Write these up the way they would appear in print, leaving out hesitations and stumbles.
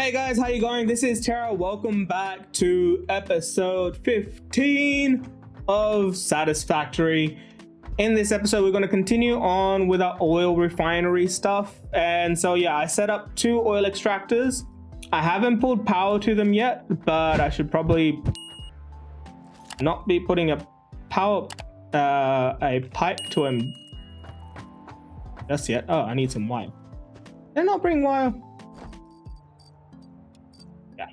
Hey guys, how you going? This is Tara. Welcome back to episode 15 of Satisfactory. In this episode, we're going to continue on with our oil refinery stuff. And so yeah, I set up 2 oil extractors. I haven't pulled power to them yet, but I should probably not be putting a pipe to them just yet. Oh, I need some wire. Did I not bring wire? Yeah.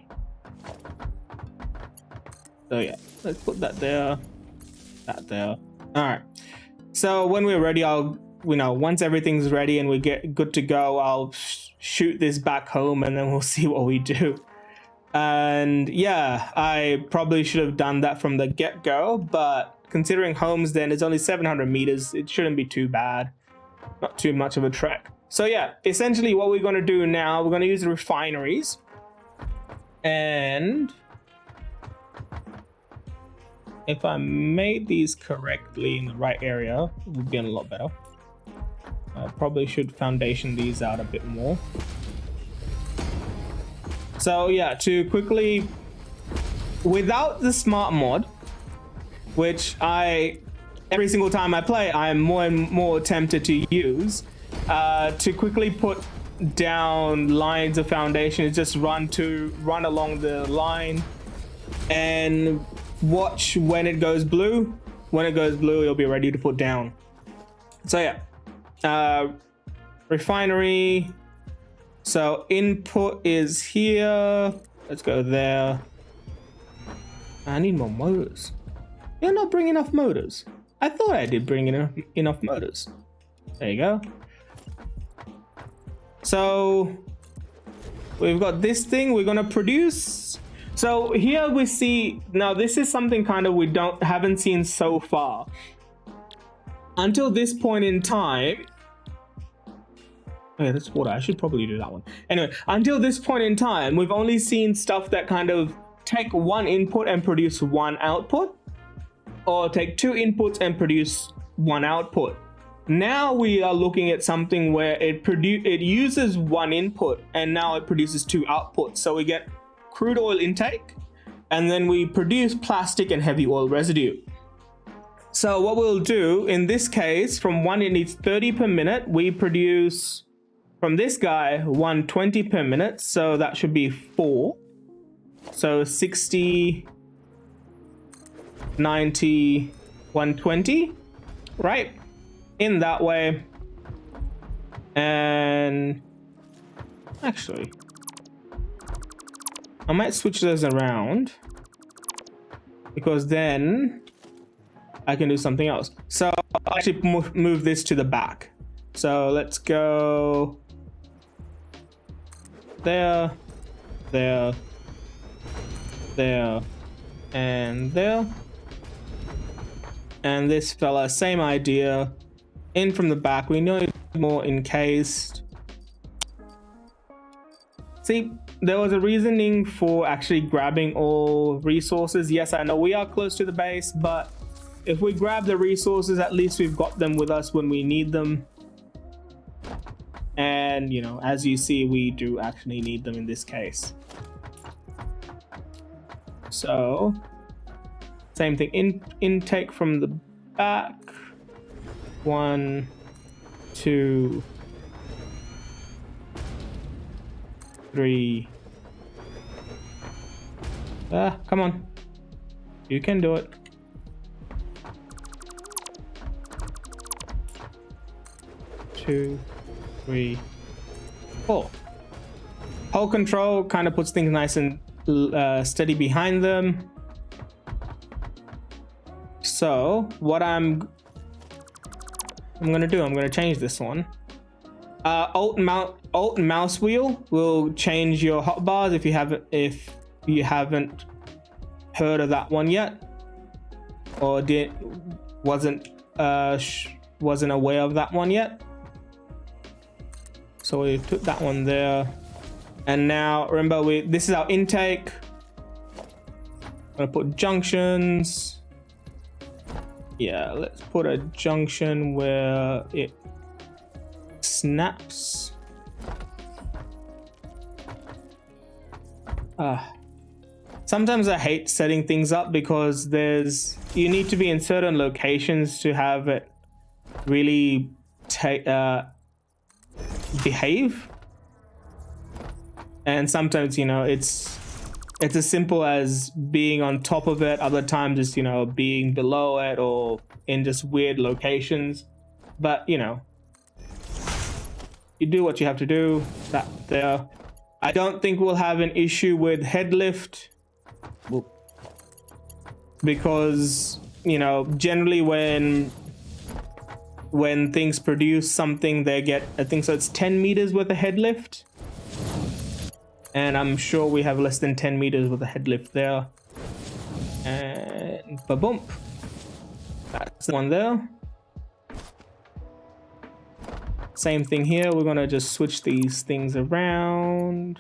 So yeah, let's put that there, that there. All right. So when we're ready, once everything's ready and we get good to go, I'll shoot this back home and then we'll see what we do. And yeah, I probably should have done that from the get-go, but considering home's then it's only 700 meters, it shouldn't be too bad. Not too much of a trek. So yeah, essentially what we're going to do now, we're going to use the refineries. And if I made these correctly in the right area, it would be a lot better. I probably should foundation these out a bit more. So yeah, to quickly, without the smart mod, which every single time I play, I'm more and more tempted to use, to quickly put down lines of foundation is just run along the line and watch when it goes blue. When it goes blue, it'll be ready to put down. So yeah, refinery. So input is here. Let's go there. I need more motors. You're not bringing enough motors. I thought I did bring enough motors. There you go. So we've got this thing we're gonna produce. So here we see, now this is something kind of we haven't seen so far. Until this point in time, okay, that's water. I should probably do that one. Anyway, until this point in time, we've only seen stuff that kind of take one input and produce one output, or take 2 inputs and produce 1 output. Now we are looking at something where it uses 1 input and now it produces 2 outputs. So we get crude oil intake and then we produce plastic and heavy oil residue. So what we'll do in this case, from one it needs 30 per minute, we produce from this guy 120 per minute, so that should be 4. So 60, 90, 120, right? In that way. And actually, I might switch those around because then I can do something else. So I'll actually move this to the back. So let's go there, there, there, and there. And this fella, same idea. In from the back, we know it's more encased. See, there was a reasoning for actually grabbing all resources. Yes, I know we are close to the base, but if we grab the resources, at least we've got them with us when we need them. And, you know, as you see, we do actually need them in this case. So, same thing, intake from the back. 1, 2, 3. Come on. You can do it. 2, 3, 4. Hull control kind of puts things nice and steady behind them. So what I'm gonna do, I'm gonna change this one. Alt and mouse wheel will change your hotbars if you haven't heard of that one yet, or wasn't aware of that one yet. So we put that one there, and now remember this is our intake. I'm gonna put junctions. Yeah, let's put a junction where it snaps. Sometimes I hate setting things up because you need to be in certain locations to have it really behave. And sometimes, you know, it's as simple as being on top of it. Other times it's, you know, being below it or in just weird locations. But, you know, you do what you have to do. That there. I don't think we'll have an issue with head lift. Because, you know, generally when things produce something, they get, I think so it's 10 meters with a head lift. And I'm sure we have less than 10 meters with a head lift there. And ba-boom. That's the one there. Same thing here. We're gonna just switch these things around.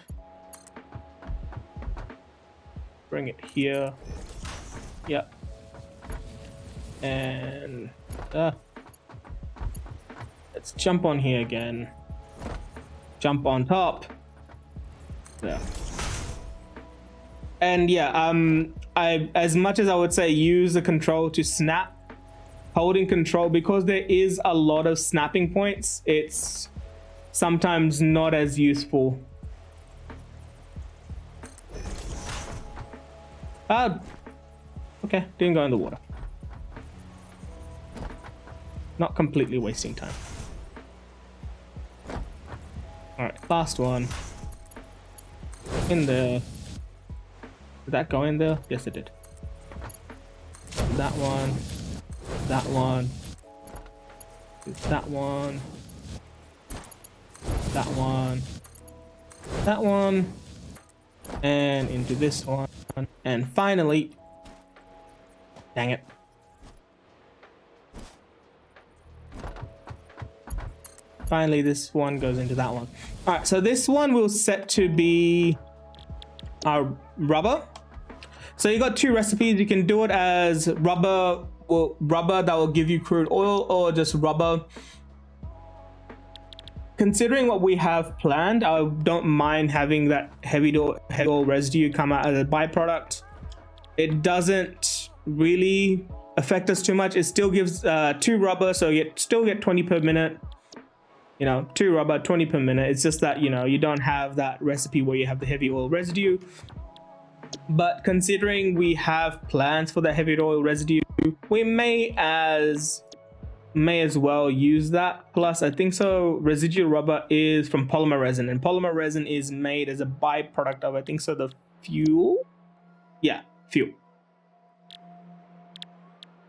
Bring it here. Yep. And let's jump on here again. Jump on top. Yeah. And yeah, I, as much as I would say use the control to snap, holding control, because there is a lot of snapping points, it's sometimes not as useful. Okay, didn't go in the water. Not completely wasting time. All right, last one. In there. Did that go in there? Yes, it did. That one. That one. That one. That one. That one. And into this one. And finally, dang it. Finally, this one goes into that one. All right, so this one will set to be our rubber. So you got two recipes. You can do it as rubber that will give you crude oil, or just rubber. Considering what we have planned, I don't mind having that heavy oil residue come out as a byproduct. It doesn't really affect us too much. It still gives 2 rubber, so you still get 20 per minute. You know, 2 rubber, 20 per minute. It's just that, you know, you don't have that recipe where you have the heavy oil residue. But considering we have plans for the heavy oil residue, we may as well use that. Plus, I think so residual rubber is from polymer resin, and polymer resin is made as a byproduct of, I think so, the fuel. Yeah, fuel.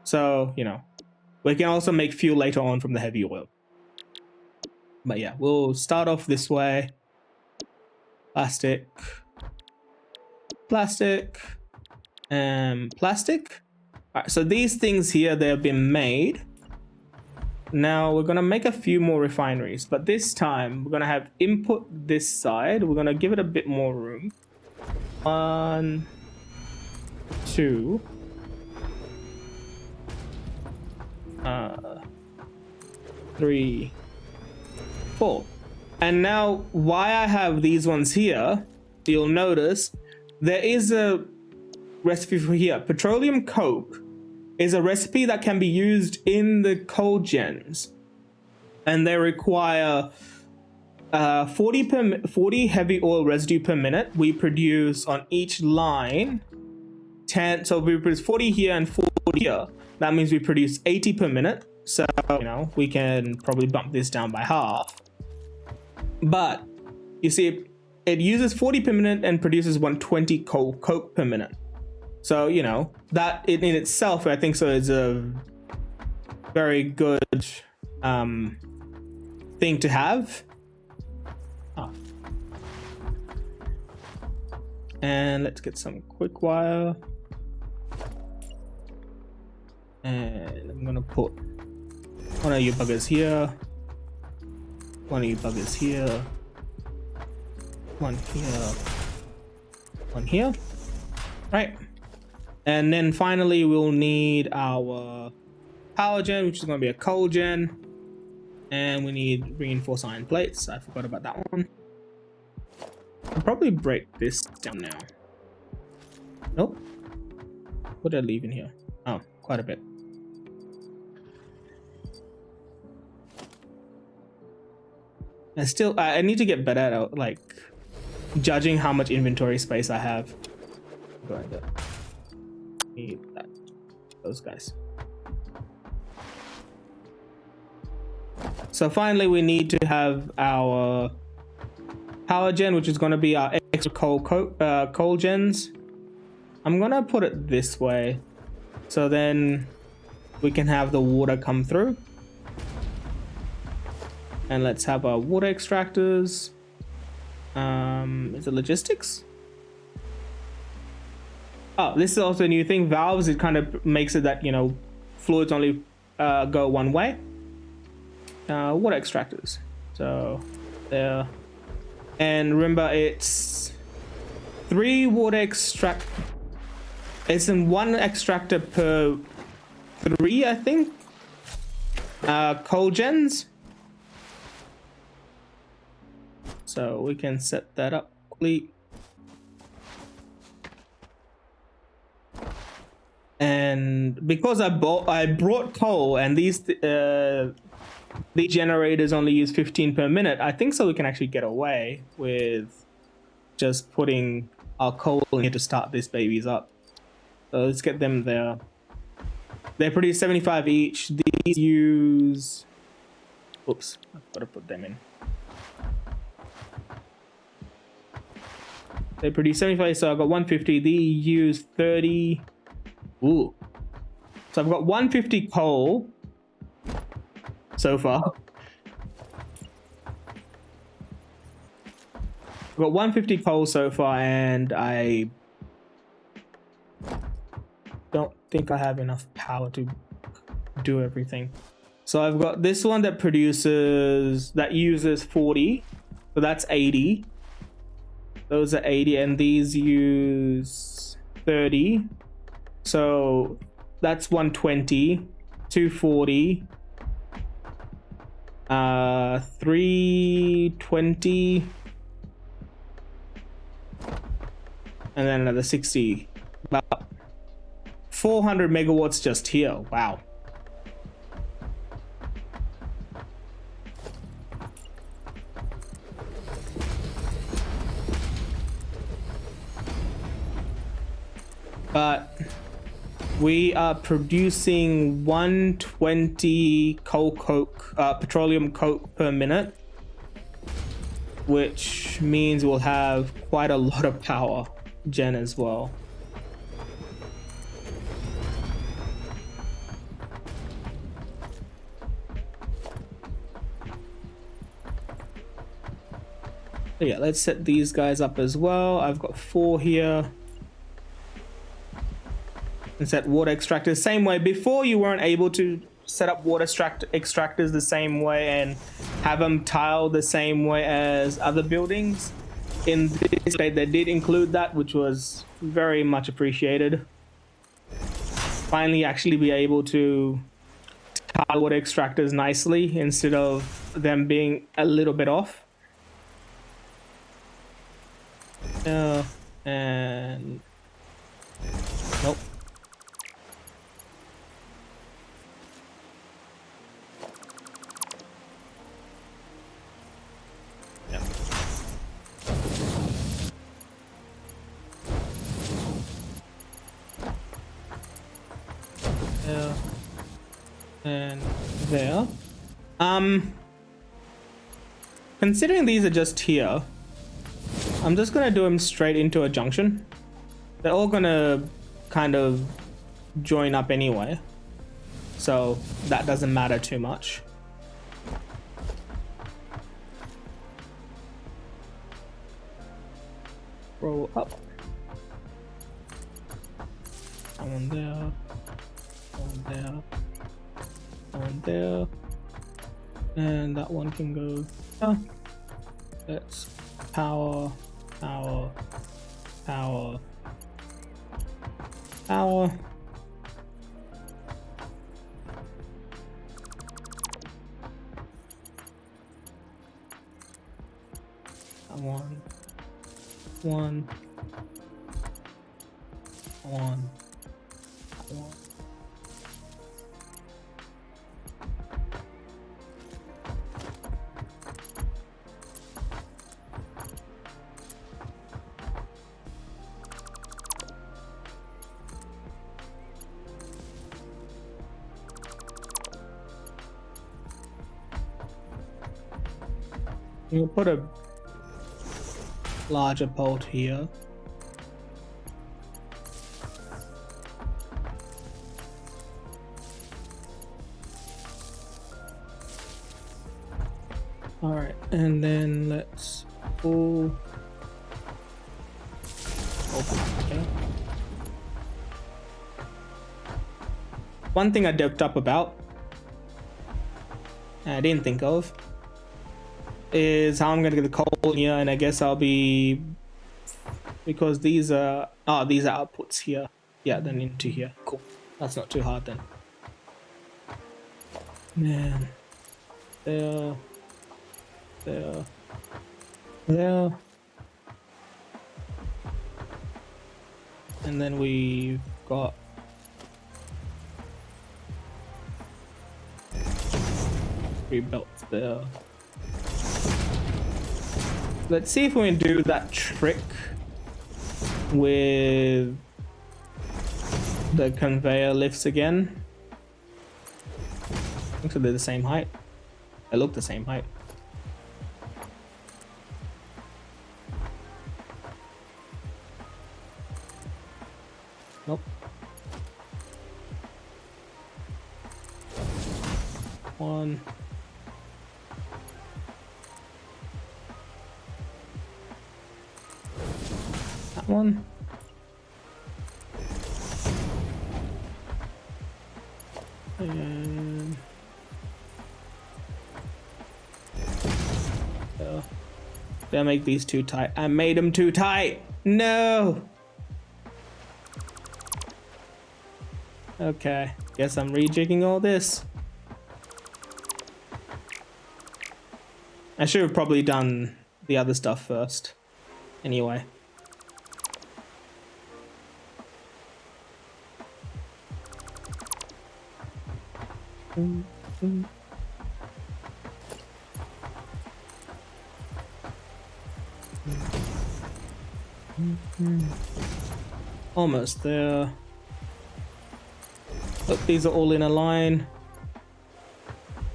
So, you know, we can also make fuel later on from the heavy oil. But yeah, we'll start off this way. Plastic, plastic, and plastic. All right, so these things here, they've been made. Now we're gonna make a few more refineries, but this time we're gonna have input this side. We're gonna give it a bit more room. 1, 2. 3, 4. And now why I have these ones here, you'll notice there is a recipe for here. Petroleum coke is a recipe that can be used in the cold gens, and they require 40 heavy oil residue per minute. We produce on each line 10, so we produce 40 here and 40 here. That means we produce 80 per minute. So, you know, we can probably bump this down by half. But you see, it uses 40 per minute and produces 120 coke per minute. So, you know, that in itself, I think so, is a very good thing to have. And let's get some quick wire. And I'm gonna put one of you buggers here, one of you buggers here, one here, one here. Right. And then finally we'll need our power gen, which is going to be a coal gen, and we need reinforced iron plates. I forgot about that one. I'll probably break this down now. Nope. What did I leave in here? Oh, quite a bit. I need to get better at like judging how much inventory space I have. Going to need that. Those guys. So finally, we need to have our power gen, which is going to be our extra coal gens. I'm gonna put it this way, so then we can have the water come through. And let's have our water extractors. Is it logistics? Oh, this is also a new thing. Valves, it kind of makes it that, you know, fluids only go one way. Water extractors. So there. And remember, it's 3 water extract. It's in 1 extractor per 3, I think. Coal gens. So we can set that up quickly. And because I brought coal, and these generators only use 15 per minute, I think so we can actually get away with just putting our coal in here to start these babies up. So let's get them there. They produce 75 each. These use... Oops, I've got to put them in. They produce 75, so I've got 150. These use 30. Ooh. So I've got 150 coal so far. I've got 150 coal so far, and I don't think I have enough power to do everything. So I've got this one that uses 40. So that's 80. Those are 80, and these use 30. So that's 120, 240, 320, and then another 60. About 400 megawatts just here. Wow. But we are producing 120 petroleum coke per minute, which means we'll have quite a lot of power gen as well. So yeah, let's set these guys up as well. I've got 4 here. And set water extractors same way. Before, you weren't able to set up water extractors the same way and have them tiled the same way as other buildings. In this state, they did include that, which was very much appreciated. Finally, actually be able to tile water extractors nicely instead of them being a little bit off. And nope. And there. Considering these are just here, I'm just gonna do them straight into a junction. They're all gonna kind of join up anyway, so that doesn't matter too much. Roll up. One there. One there. One there. And that one can go there. Let's power, power, power, power. One. Come on. Come on. We'll put a larger bolt here. All right, and then let's pull. Open. Okay. One thing I doped up about, I didn't think of, is how I'm gonna get the coal here, and I guess I'll be, because these are outputs here. Yeah, then into here. Cool. That's not too hard then. Man, there. And then we've got three belts there. Let's see if we can do that trick with the conveyor lifts again. Looks like they're the same height. They look the same height. Nope. One. That one. And did I make these too tight? I made them too tight. No. Okay, guess I'm rejigging all this. I should have probably done the other stuff first. Anyway. Almost there. Look, these are all in a line.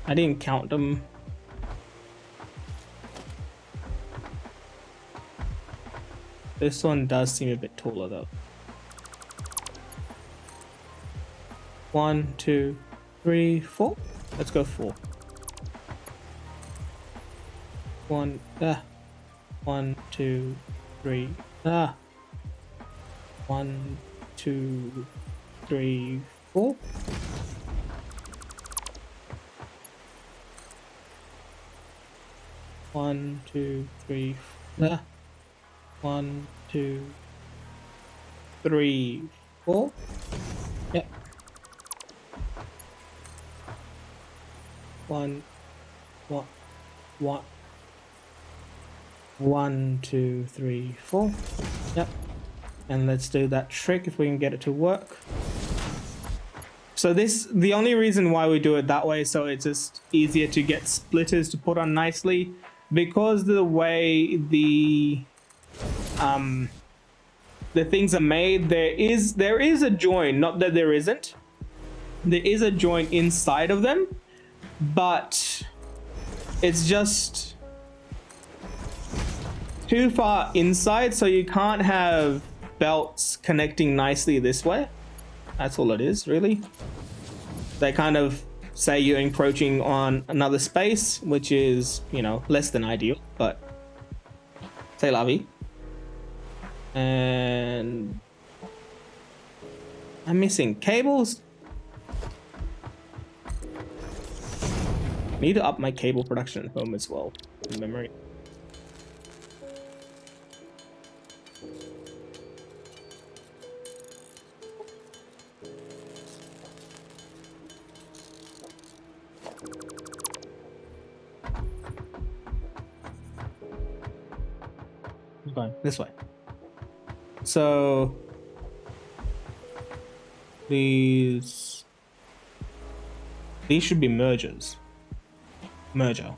I didn't count them. This one does seem a bit taller though. 1, 2, 3, 4. Let's go 4. 1, 2, 3. 1, 2, 3, 4. One, two, three. 1, 2, 3, 4. Yep. 1, 2, 3, 4. Yep. And let's do that trick if we can get it to work. So the only reason why we do it that way, so it's just easier to get splitters to put on nicely, because the way the things are made, there is a joint, not that there isn't. There is a joint inside of them, but it's just too far inside, so you can't have belts connecting nicely this way. That's all it is, really. They kind of say you're encroaching on another space, which is, you know, less than ideal, but c'est la vie. And I'm missing cables. Need to up my cable production at home as well, in memory. Going this way. So These should be mergers. Merger.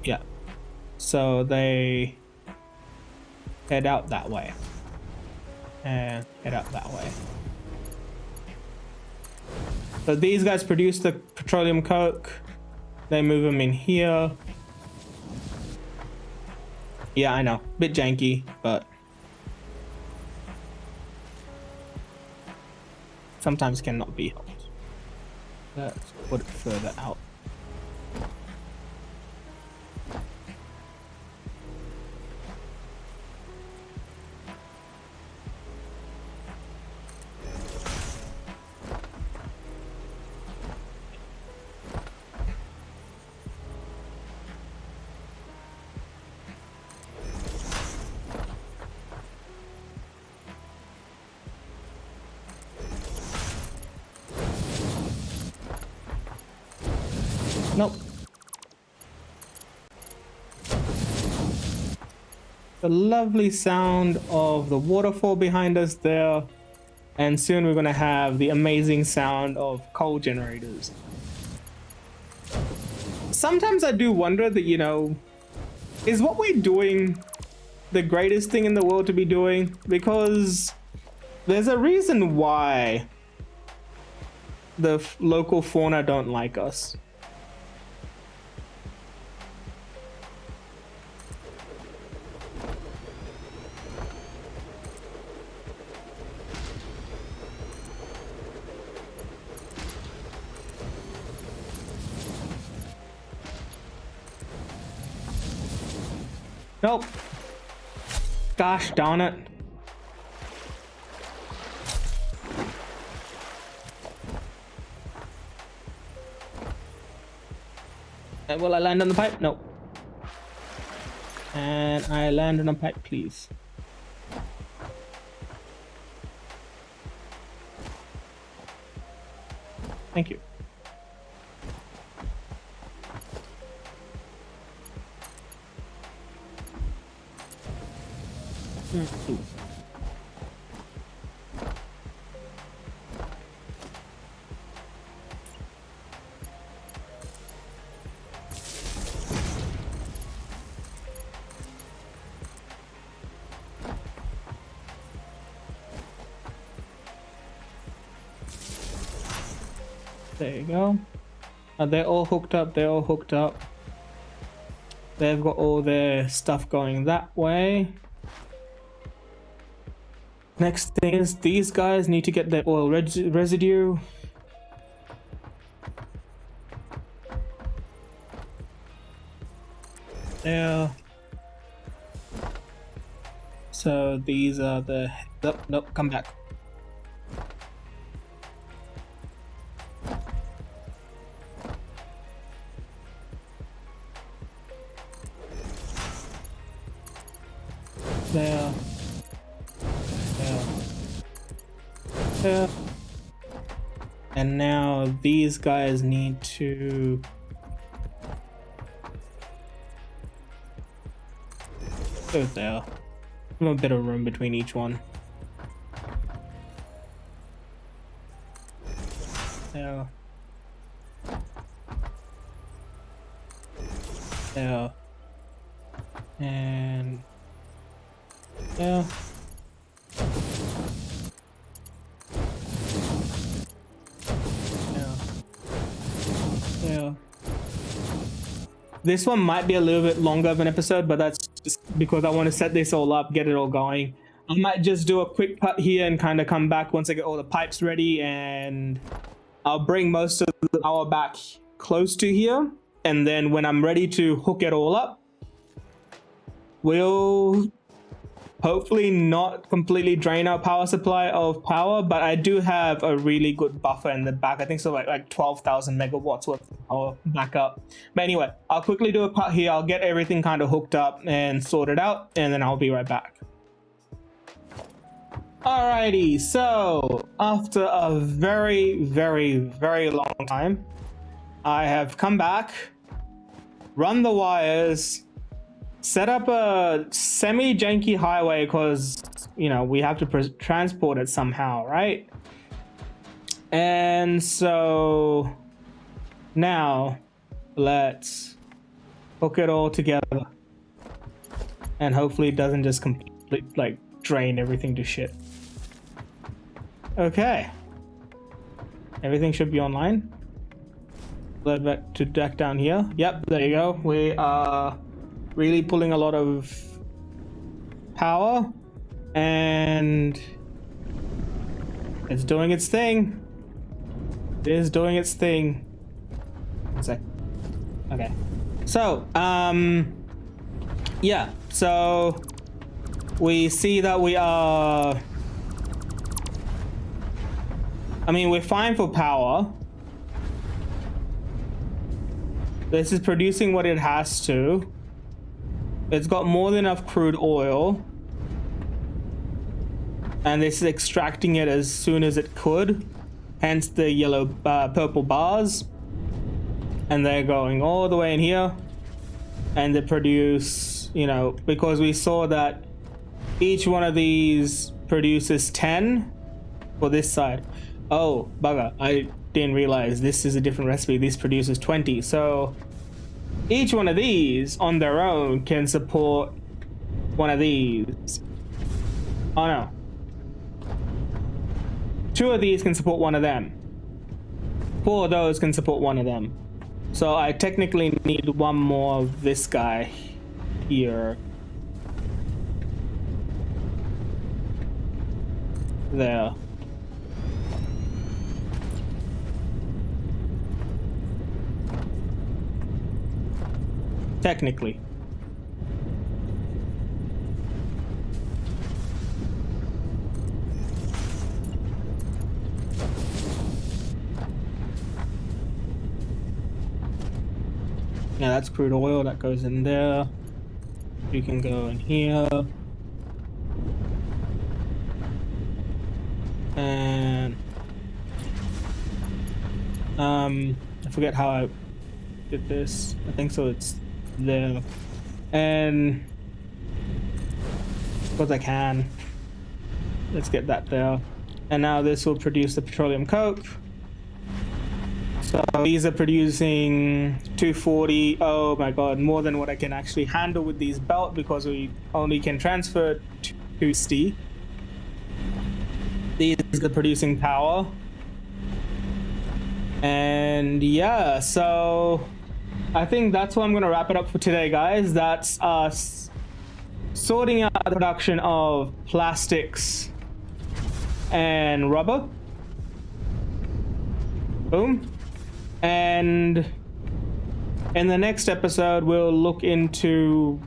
Yeah. So they head out that way. And head out that way. So these guys produce the petroleum coke. They move them in here. Yeah, I know. Bit janky, but sometimes cannot be helped. Let's put it further out. Nope. The lovely sound of the waterfall behind us there. And soon we're going to have the amazing sound of coal generators. Sometimes I do wonder that, you know, is what we're doing the greatest thing in the world to be doing? Because there's a reason why the local fauna don't like us. Nope. Gosh darn it. And will I land on the pipe? Nope. And I land on a pipe, please. Thank you. Ooh. There you go. They're all hooked up. They're all hooked up. They've got all their stuff going that way. Next thing is these guys need to get their oil residue. There. So these are the... Nope, come back. There. There. And now these guys need to go there. A little bit of room between each one. There. There. And there. Yeah. This one might be a little bit longer of an episode, but that's just because I want to set this all up, get it all going. I might just do a quick cut here and kind of come back once I get all the pipes ready, and I'll bring most of the power back close to here. And then when I'm ready to hook it all up, we'll hopefully not completely drain our power supply of power, but I do have a really good buffer in the back. I think so, like 12,000 megawatts worth of power backup. But anyway, I'll quickly do a cut here. I'll get everything kind of hooked up and sorted out, and then I'll be right back. Alrighty, so after a very, very, very long time, I have come back, run the wires, set up a semi-janky highway because, you know, we have to transport it somehow, right? And so now let's hook it all together. And hopefully it doesn't just completely like drain everything to shit. Okay. Everything should be online. Back down here. Yep, there you go. We are really pulling a lot of power. And it's doing its thing. It is doing its thing. One sec. Okay. So, yeah. So we see that we are... I mean, we're fine for power. This is producing what it has to. It's got more than enough crude oil. And this is extracting it as soon as it could. Hence the yellow, purple bars. And they're going all the way in here. And they produce, you know, because we saw that each one of these produces 10 for this side. Oh, bugger. I didn't realize this is a different recipe. This produces 20. So each one of these on their own can support one of these. Oh no. 2 of these can support one of them. 4 of those can support one of them. So I technically need one more of this guy here. There. Technically. Yeah, that's crude oil that goes in there. You can go in here. And I forget how I did this. I think so it's there. And of course I can. Let's get that there. And now this will produce the petroleum coke. So these are producing 240. Oh my god, more than what I can actually handle with these belt because we only can transfer 260. These are producing power. And yeah, so I think that's what I'm gonna wrap it up for today, guys. That's us sorting out the production of plastics and rubber. Boom. And in the next episode, we'll look into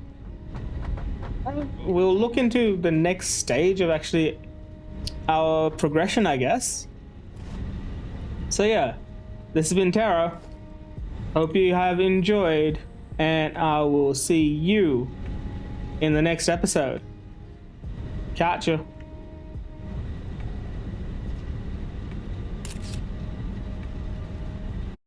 the next stage of actually our progression, I guess. So yeah, this has been Tara. Hope you have enjoyed, and I will see you in the next episode. Catch ya.